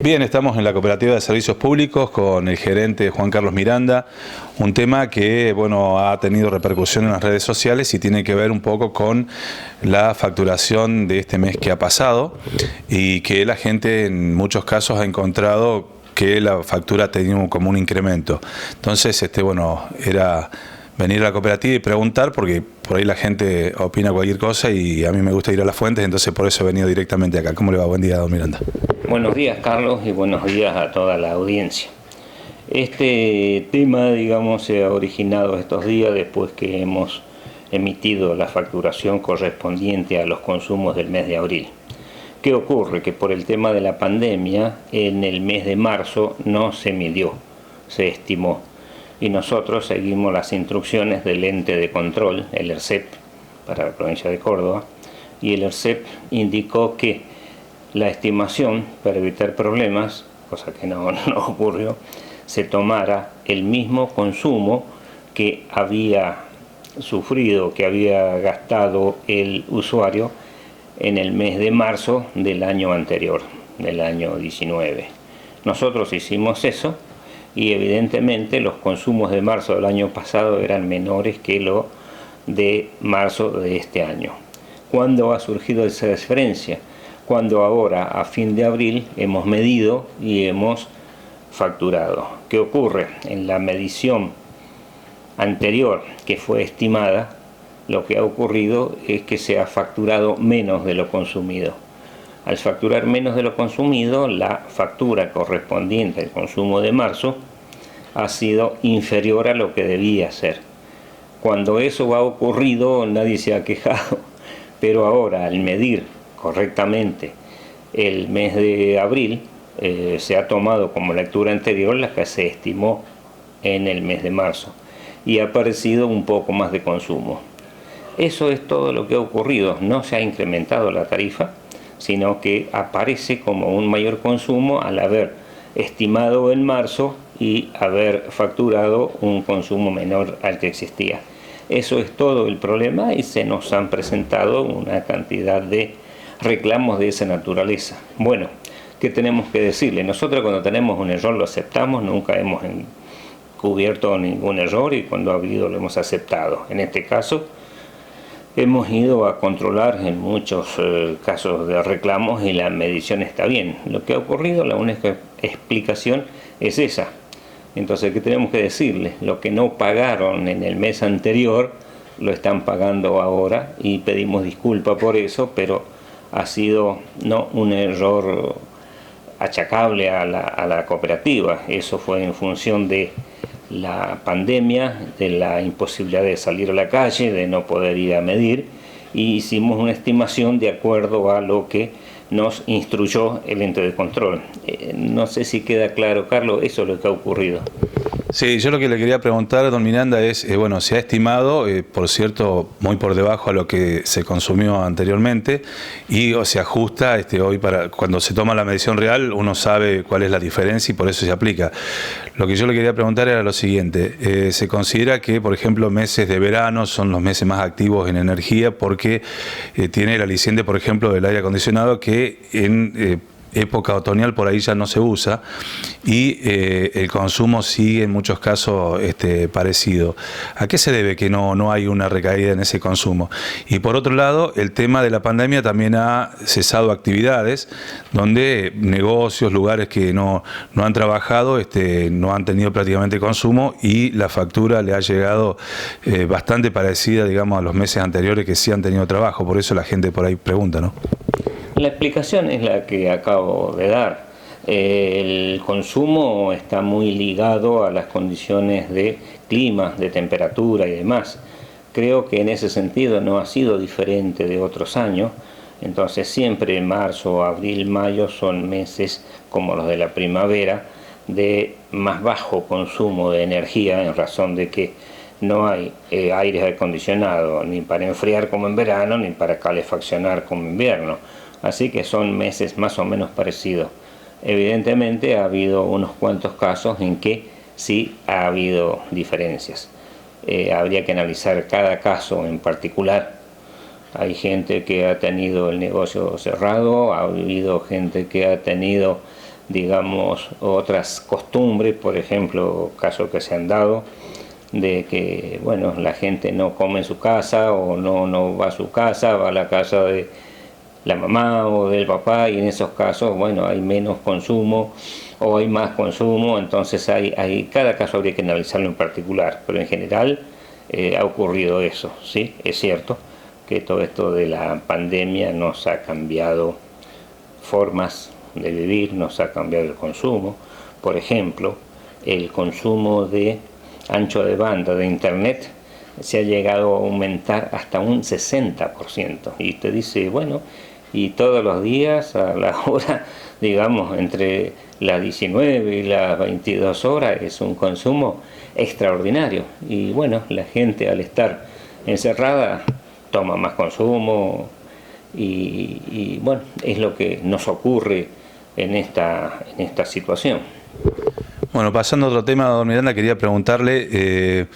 Bien, estamos en la Cooperativa de Servicios Públicos con el gerente Juan Carlos Miranda, un tema que ha tenido repercusión en las redes sociales y tiene que ver un poco con la facturación de este mes que ha pasado y que la gente en muchos casos ha encontrado que la factura ha tenido como un incremento. Entonces, era venir a la cooperativa y preguntar, porque por ahí la gente opina cualquier cosa y a mí me gusta ir a las fuentes, entonces por eso he venido directamente acá. ¿Cómo le va? Buen día, don Miranda. Buenos días, Carlos, y buenos días a toda la audiencia. Este tema, se ha originado estos días después que hemos emitido la facturación correspondiente a los consumos del mes de abril. ¿Qué ocurre? Que por el tema de la pandemia, en el mes de marzo no se midió, se estimó. Y nosotros seguimos las instrucciones del ente de control, el ERCEP, para la provincia de Córdoba, y el ERCEP indicó que la estimación, para evitar problemas, cosa que no ocurrió, se tomara el mismo consumo que había sufrido, que había gastado el usuario en el mes de marzo del año anterior, del año 19. Nosotros hicimos eso y evidentemente los consumos de marzo del año pasado eran menores que lo de marzo de este año. ¿Cuándo ha surgido esa diferencia? Cuando ahora, a fin de abril, hemos medido y hemos facturado. ¿Qué ocurre? En la medición anterior, que fue estimada, lo que ha ocurrido es que se ha facturado menos de lo consumido. Al facturar menos de lo consumido, la factura correspondiente al consumo de marzo ha sido inferior a lo que debía ser. Cuando eso ha ocurrido, nadie se ha quejado, pero ahora, al medir correctamente el mes de abril, se ha tomado como lectura anterior la que se estimó en el mes de marzo y ha aparecido un poco más de consumo. Eso es todo lo que ha ocurrido. No se ha incrementado la tarifa, sino que aparece como un mayor consumo al haber estimado en marzo y haber facturado un consumo menor al que existía. Eso es todo el problema y se nos han presentado una cantidad de reclamos de esa naturaleza. Bueno, ¿qué tenemos que decirle? Nosotros cuando tenemos un error lo aceptamos, nunca hemos encubierto ningún error y cuando ha habido lo hemos aceptado. En este caso, hemos ido a controlar en muchos casos de reclamos y la medición está bien. Lo que ha ocurrido, la única explicación es esa. Entonces, ¿qué tenemos que decirle? Lo que no pagaron en el mes anterior, lo están pagando ahora y pedimos disculpa por eso, pero ha sido no un error achacable a la cooperativa. Eso fue en función de la pandemia, de la imposibilidad de salir a la calle, de no poder ir a medir, y hicimos una estimación de acuerdo a lo que nos instruyó el ente de control. No sé si queda claro, Carlos, eso es lo que ha ocurrido. Sí, yo lo que le quería preguntar, don Miranda, es, se ha estimado, por cierto, muy por debajo a lo que se consumió anteriormente y se ajusta hoy para cuando se toma la medición real, uno sabe cuál es la diferencia y por eso se aplica. Lo que yo le quería preguntar era lo siguiente, se considera que, por ejemplo, meses de verano son los meses más activos en energía porque tiene el aliciente, por ejemplo, del aire acondicionado que en época otoñal por ahí ya no se usa y el consumo sigue en muchos casos parecido. ¿A qué se debe que no hay una recaída en ese consumo? Y por otro lado, el tema de la pandemia también ha cesado actividades donde negocios, lugares que no han trabajado, no han tenido prácticamente consumo y la factura le ha llegado bastante parecida, digamos, a los meses anteriores que sí han tenido trabajo. Por eso la gente por ahí pregunta, ¿no? La explicación es la que acabo de dar. El consumo está muy ligado a las condiciones de clima, de temperatura y demás. Creo que en ese sentido no ha sido diferente de otros años. Entonces siempre marzo, abril, mayo son meses como los de la primavera de más bajo consumo de energía en razón de que no hay aire acondicionado ni para enfriar como en verano ni para calefaccionar como en invierno. Así que son meses más o menos parecidos. Evidentemente ha habido unos cuantos casos en que sí ha habido diferencias. Habría que analizar cada caso en particular. Hay gente que ha tenido el negocio cerrado, ha habido gente que ha tenido digamos, otras costumbres, por ejemplo, casos que se han dado de que, bueno, la gente no come en su casa o no va a su casa, va a la casa de la mamá o del papá, y en esos casos, bueno, hay menos consumo o hay más consumo, entonces cada caso habría que analizarlo en particular, pero en general ha ocurrido eso, ¿sí? Es cierto que todo esto de la pandemia nos ha cambiado formas de vivir, nos ha cambiado el consumo. Por ejemplo, el consumo de ancho de banda de internet se ha llegado a aumentar hasta un 60%. Y te dice, bueno, y todos los días a la hora, digamos, entre las 19 y las 22 horas es un consumo extraordinario. Y bueno, la gente al estar encerrada toma más consumo y bueno, es lo que nos ocurre en esta situación. Bueno, pasando a otro tema, don Miranda, quería preguntarle,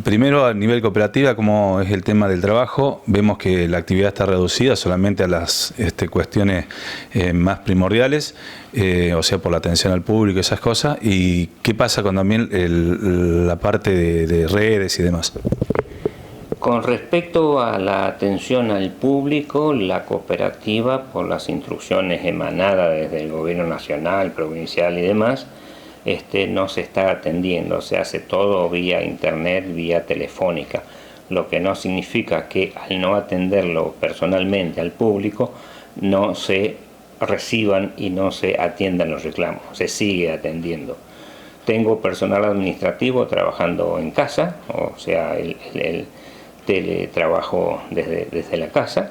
primero a nivel cooperativa, cómo es el tema del trabajo. Vemos que la actividad está reducida solamente a las cuestiones más primordiales, o sea, por la atención al público y esas cosas. ¿Y qué pasa con también la parte de redes y demás? Con respecto a la atención al público, la cooperativa, por las instrucciones emanadas desde el gobierno nacional, provincial y demás, no se está atendiendo, se hace todo vía internet, vía telefónica, lo que no significa que al no atenderlo personalmente al público no se reciban y no se atiendan los reclamos, se sigue atendiendo. Tengo personal administrativo trabajando en casa, o sea, el teletrabajo desde la casa,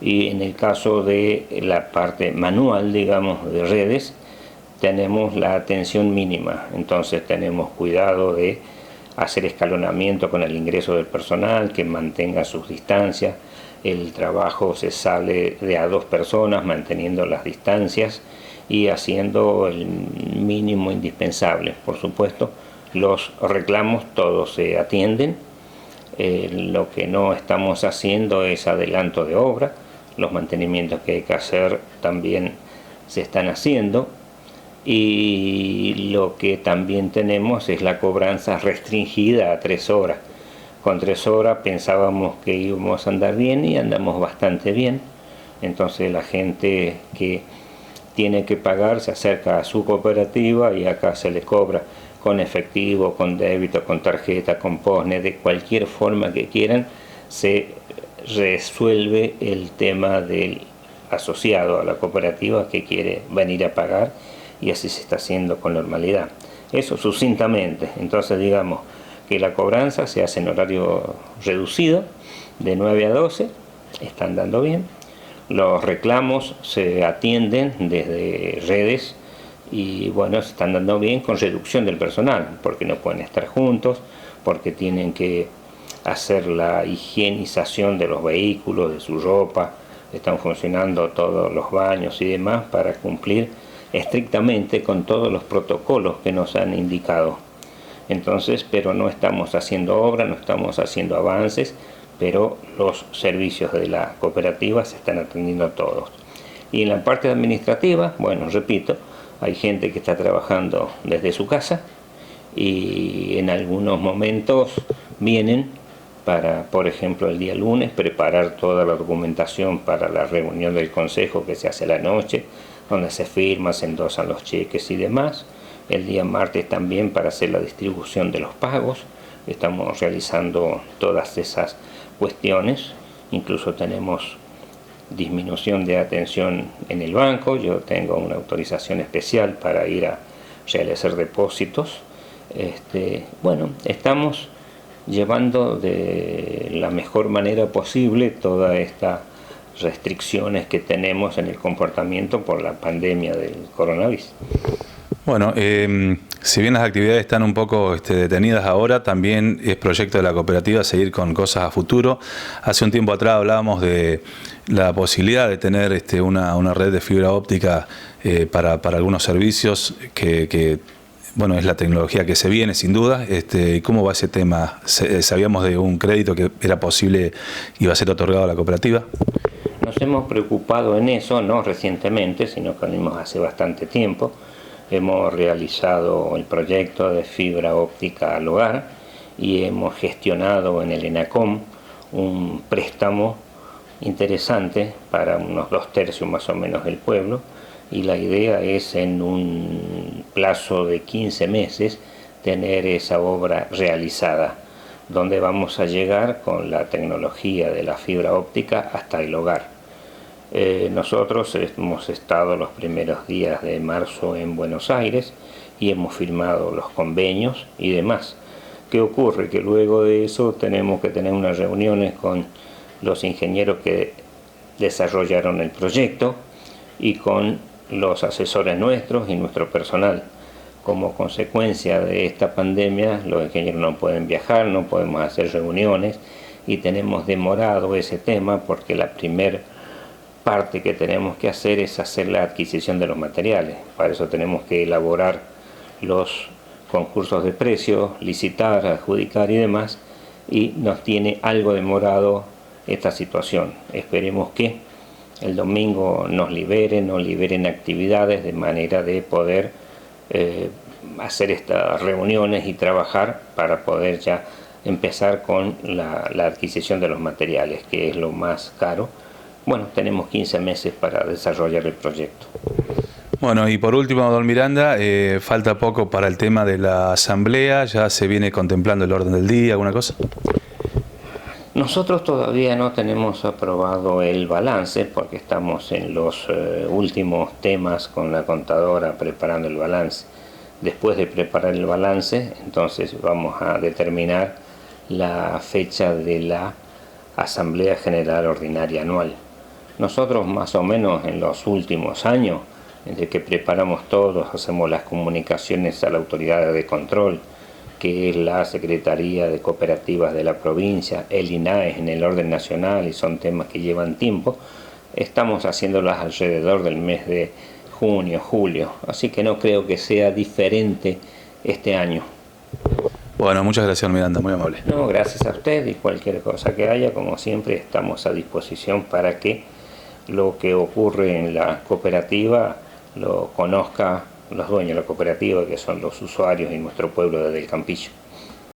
y en el caso de la parte manual, digamos, de redes, tenemos la atención mínima, entonces tenemos cuidado de hacer escalonamiento con el ingreso del personal, que mantenga sus distancias, el trabajo se sale de a 2 personas manteniendo las distancias y haciendo el mínimo indispensable. Por supuesto, los reclamos todos se atienden, lo que no estamos haciendo es adelanto de obra, los mantenimientos que hay que hacer también se están haciendo. Y lo que también tenemos es la cobranza restringida a 3 horas. Con 3 horas pensábamos que íbamos a andar bien y andamos bastante bien. Entonces la gente que tiene que pagar se acerca a su cooperativa y acá se les cobra con efectivo, con débito, con tarjeta, con POSNE, de cualquier forma que quieran, se resuelve el tema del asociado a la cooperativa que quiere venir a pagar, y así se está haciendo con normalidad. Eso sucintamente. Entonces digamos que la cobranza se hace en horario reducido, de 9 a 12, están dando bien. Los reclamos se atienden desde redes y bueno, se están dando bien con reducción del personal, porque no pueden estar juntos, porque tienen que hacer la higienización de los vehículos, de su ropa, están funcionando todos los baños y demás para cumplir estrictamente con todos los protocolos que nos han indicado. Entonces, pero no estamos haciendo obra, no estamos haciendo avances, pero los servicios de la cooperativa se están atendiendo todos. Y en la parte administrativa, bueno, repito, hay gente que está trabajando desde su casa y en algunos momentos vienen para, por ejemplo, el día lunes, preparar toda la documentación para la reunión del consejo que se hace a la noche, donde se firma, se endosan los cheques y demás. El día martes también para hacer la distribución de los pagos. Estamos realizando todas esas cuestiones. Incluso tenemos disminución de atención en el banco. Yo tengo una autorización especial para ir a realizar depósitos. Bueno, estamos llevando de la mejor manera posible toda esta restricciones que tenemos en el comportamiento por la pandemia del coronavirus. Bueno, si bien las actividades están un poco detenidas ahora, también es proyecto de la cooperativa seguir con cosas a futuro. Hace un tiempo atrás hablábamos de la posibilidad de tener una red de fibra óptica para algunos servicios que bueno, es la tecnología que se viene sin duda. ¿Cómo va ese tema? ¿Sabíamos de un crédito que era posible, iba a ser otorgado a la cooperativa? Nos hemos preocupado en eso, no recientemente, sino que venimos hace bastante tiempo. Hemos realizado el proyecto de fibra óptica al hogar y hemos gestionado en el ENACOM un préstamo interesante para unos 2/3 más o menos del pueblo, y la idea es en un plazo de 15 meses tener esa obra realizada, donde vamos a llegar con la tecnología de la fibra óptica hasta el hogar. Nosotros hemos estado los primeros días de marzo en Buenos Aires y hemos firmado los convenios y demás. ¿Qué ocurre? Que luego de eso tenemos que tener unas reuniones con los ingenieros que desarrollaron el proyecto y con los asesores nuestros y nuestro personal. Como consecuencia de esta pandemia, los ingenieros no pueden viajar, no podemos hacer reuniones y tenemos demorado ese tema porque la primera parte que tenemos que hacer es hacer la adquisición de los materiales. Para eso tenemos que elaborar los concursos de precios, licitar, adjudicar y demás, y nos tiene algo demorado esta situación. Esperemos que el domingo nos liberen actividades de manera de poder hacer estas reuniones y trabajar para poder ya empezar con la adquisición de los materiales, que es lo más caro. Bueno, tenemos 15 meses para desarrollar el proyecto. Bueno, y por último, don Miranda, falta poco para el tema de la asamblea. ¿Ya se viene contemplando el orden del día, alguna cosa? Nosotros todavía no tenemos aprobado el balance porque estamos en los últimos temas con la contadora preparando el balance. Después de preparar el balance, entonces vamos a determinar la fecha de la Asamblea General Ordinaria Anual. Nosotros más o menos en los últimos años, entre que preparamos todos, hacemos las comunicaciones a la autoridad de control, que es la Secretaría de Cooperativas de la provincia, el INAES en el orden nacional, y son temas que llevan tiempo. Estamos haciéndolas alrededor del mes de junio, julio, así que no creo que sea diferente este año. Bueno, muchas gracias, don Miranda, muy amable. No, gracias a usted, y cualquier cosa que haya, como siempre, estamos a disposición para que lo que ocurre en la cooperativa lo conozca los dueños de la cooperativa, que son los usuarios y nuestro pueblo desde el Campillo.